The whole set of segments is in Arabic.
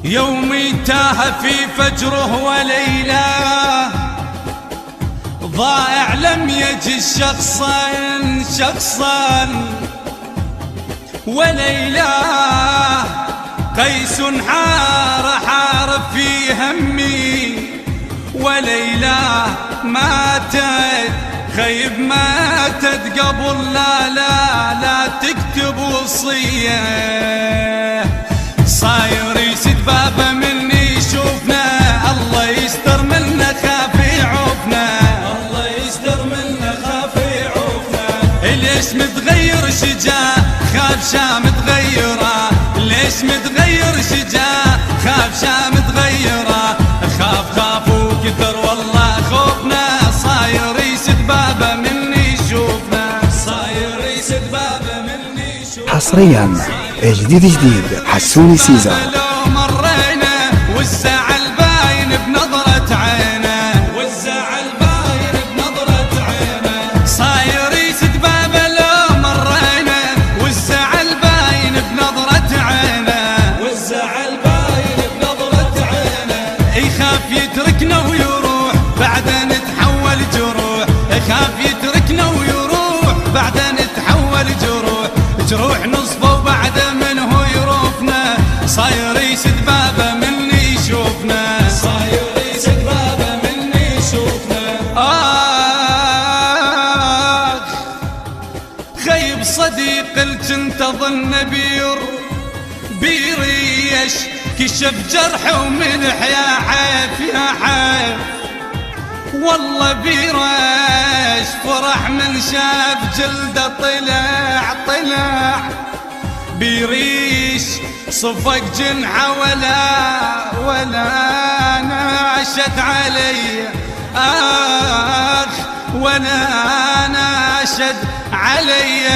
يومي تاه في فجره وليله، ضائع لم يجي شخصا وليله. قيس حار في همي وليله، ماتت خيب ماتت قبل لا تكتب وصيه. صاير يسد بابه مني شوفنا، الله يستر منا خاف يعوفنا، الله يستر منا خاف يعوفنا. ليش متغير شجاع خاف شام تغيره، ليش متغير شجاع خاف شام تغيره. خاف وكثر والله خوفنا، صاير يسد بابه مني شوفنا، صاير يسد بابه مني شوفنا. حصريا جديد حسوني سيزر. مرينا والزعل باين بنظرة عينه، والزعل باين بنظرة عينه. صاير يسد بابه لو مرينا والزعل باين بنظرة عينه، والزعل باين بنظرة عينه. يخاف يتركنا ويروح بعدين نتحول جروح، يخاف يتركنا ويروح بعدين نتحول جروح نصفه وبعد منه يروفنا. صاير يسد بابه مني يشوفنا، صاير يسد بابه مني يشوفنا. خيب صديق الجنت ظن بيريش، كشف جرح ومن حيا حيف يا حيف. والله بيريش فرح من شاف جلده طلع بيريش صفق جنحه ولا ناشد علي. ولا ناشد علي.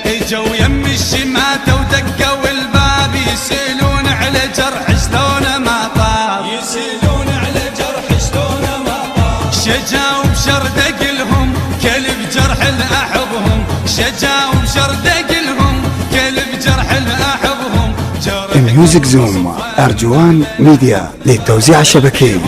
اجوا يم الشماتة ودقوا الباب، يسألون على جرح شلون ما طاب، يسألون على جرح شلون ما طاب. شجاوا بشردق لهم كلب جرح لأحبهم، شجاوا بشردق لهم كلب جرح لأحبهم. ميوزك زوم أرجوان ميديا للتوزيع الشبكي.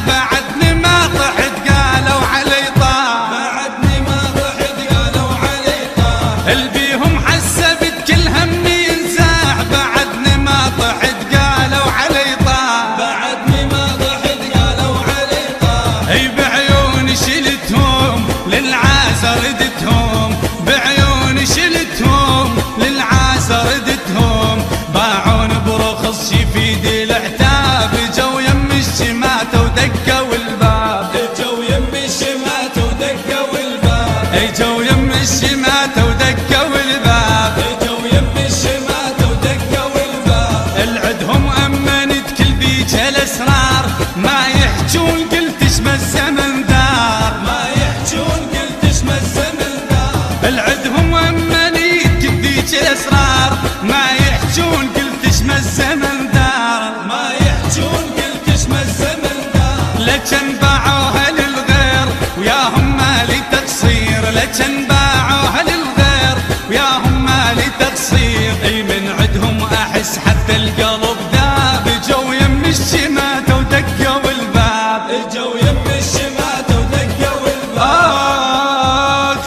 بعدني ما طحت قالوا علي طاب، بعدني ما طحت قالوا علي طاب. البيهم حسبت كل همي ينزاع، بعدني ما طحت قالوا علي طاب، بعدني ما طحت قالوا علي طاب. اي بعيوني شلتهم للعازة ردتهم، بعيوني شلتهم للعازة ردتهم. باعون برخص شفيد العتاب، جو يم الشماتة ودقوا الباب، جو يم الشماتة ودقوا الباب. اي جو يم الشماتة ودقوا الباب، جو يم الشماتة ودقوا الباب. العدهم امنت كل بيج الاسرار، ما يحجون قلت اسم الزمن دار، ما يحجون قلت اسم الزمن دار. العدهم امنت كل بيج الاسرار، ما يحجون قلت اسم الزمن دار، ما يحجون قلت اسم الزمن دار. لجن باعوها للغير وياهم مالي تقصير، لجن باعوها للغير وياهم مالي تقصير. اي من عدهم احس حتى القلب ذاب، جو يم الشماتة ودقوا الباب، جو يم الشماتة ودقوا الباب.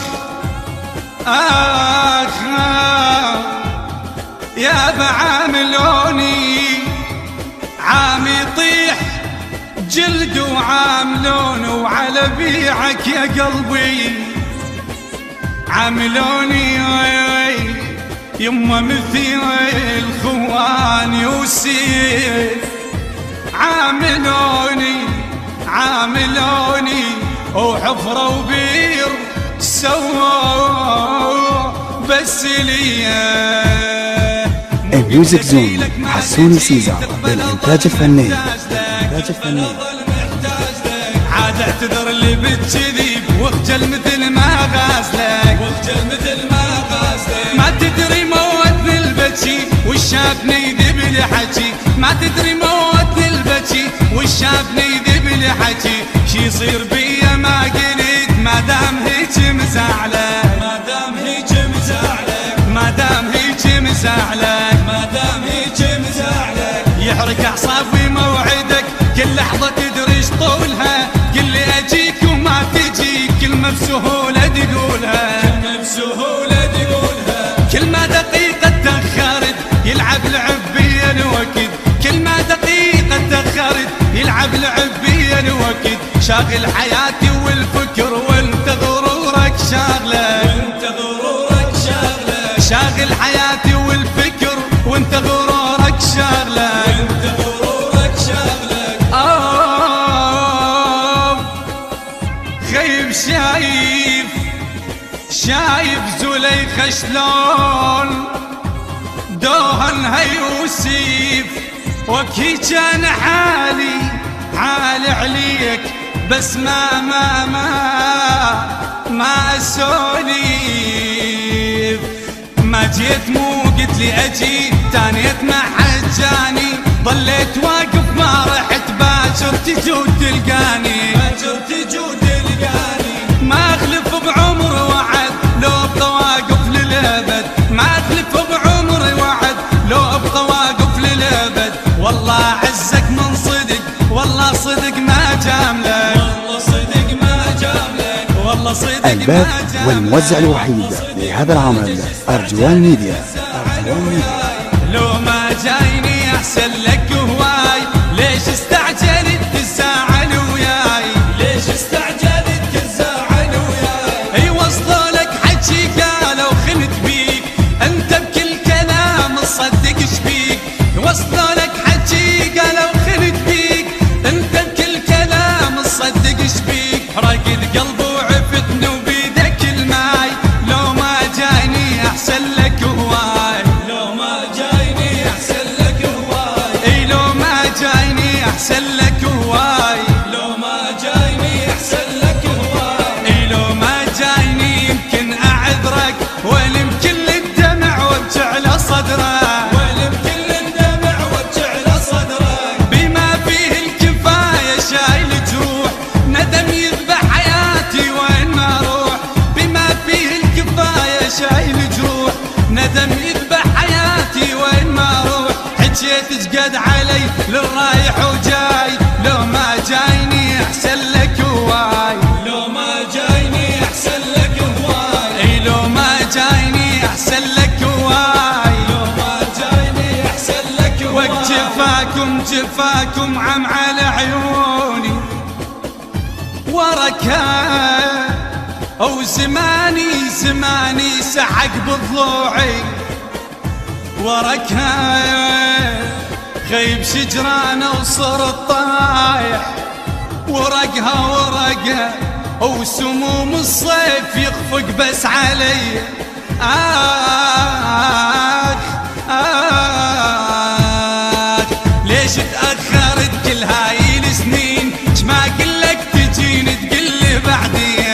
يا بعاملوني عام يطيح جلد وعاملون، وعلى بيعك يا قلبي عاملوني يما مثل الخوان وسيف. عاملوني وحفرة وبير سووا بس ليا. ميوزك زوم حسوني سيزر للإنتاج الفني. عاد اعتذر اللي بتجذيب واخجل مثل ما غازلك، ما تدري موتني البكي والشافني يذب لحكي، ما تدري موتني البكي والشافني يذب لحكي. شي يصير بيا ما قلت ما دام هيك مزعلك، ما دام هيك هيك مزعلك ما دام هيك مزعلك يحرق اعصاب وموعدك كل لحظة تدري طولها قل لي اجيك وما تجيك كلمة بسهولة تقولها كلمة بسهولة تقولها كل ما دقيقة تأخرت يلعب لعب بيا الوقت كل ما دقيقة تأخرت يلعب لعب بيا الوقت شاغل حياتي والفكر وانت غرورك شاغله وانت غرورك شاغله شاغل حياتي والفكر وانت غرورك شاغله وانت غرورك شاغله خيب شايف زليخة شلون دوهن هيوسيف وكي كان حالي عليك بس ما اسوليف ما جيت مو قلت لي اجي تانيت ما حجاني ظليت واقف ما رحت باكر تجود تلقاني باكر تجود تلقاني ما اخلف بعمر وعد لو ابقى واقف للابد ما اخلف بعمر وعد لو ابقى واقف للابد والله عزك من صدق والله صدق ما جاملك والله صدق ما جاملك والله صدق ما البث جاملك والموزع الوحيد لهذا العمل أرجوان ميديا. لو ما جايني احسن لك هواي ليش استعجلت تزعل وياي ليش استعجلت تزعل وياي اي وصلوا لك حكي قالوا خنت بيك انت بكل كلام تصدق شبيك وصلوا لك حكي قالوا خنت بيك انت بكل كلام تصدق شبيك حرق القلب وعفتني وبيدك الماي لو ما جايني احسن لك هواي لو ما جايني احسن لك هواي اي لو ما جايني احسن لك هواي لو ما جايني احسن لك هواي اي لو ما جايني يمكن اعذرك ويمكن الدمع وبجعل صدرك ويمكن الدمع وبجعل صدرك بما فيه الكفايه شايل جروح ندم يذبح حياتي وين ما اروح بما فيه الكفايه شايل جروح ندم يذبح حياتي وين ما اروح حجيت تقد علي للرايح وجاي لو ما جايني احسن لك هواي لو ما جايني احسن لك هواي اي لو ما جايني احسن لك هواي لو ما جايني احسن لك هواي جفاكم عم على عيوني وركها او زماني سحق بضلوعي وركها خيب شجرانه وصرت طايح ورقها وسموم الصيف يخفق بس علي ليش تأخرت كل هاي السنين ما قلك تجيني تقلي بعدين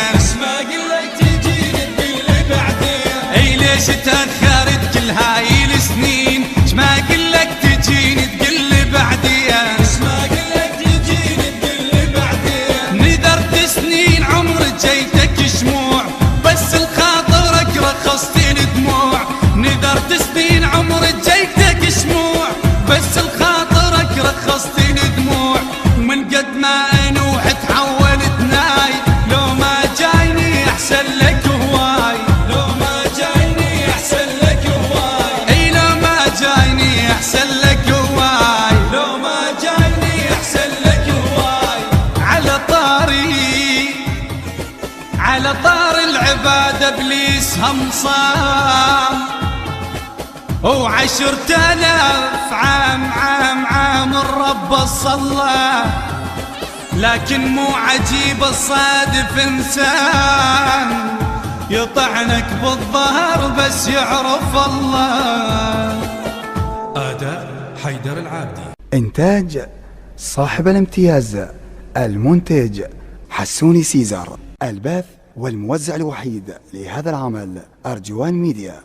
ما قلك تجيني تقلي بعدين اي ليش تأخرت كل هاي السنين ما قلك تجيني تقلي بعدين ما قلك تجيني تقلي بعدين ندرت سنين عمر جيتك شموع بس الخاطرك رخصتي الدموع ندرت سنين عمر جيتك شموع بس الخاطرك رخصتي الدموع من قد ما انوح تحولت ناي لو ما جايني احسن لك هواي لو ما جايني احسن لك هواي اي لو ما جايني احسن لك هواي لو ما جايني احسن لك هواي على طار العبادة ابليس هم صام و10,000 عام الرب صلى لكن مو عجيب الصادف انسان يطعنك بالظهر بس يعرف الله. أداء حيدر العابدي. إنتاج صاحب الامتياز المنتج حسوني سيزار. البث والموزع الوحيد لهذا العمل أرجوان ميديا.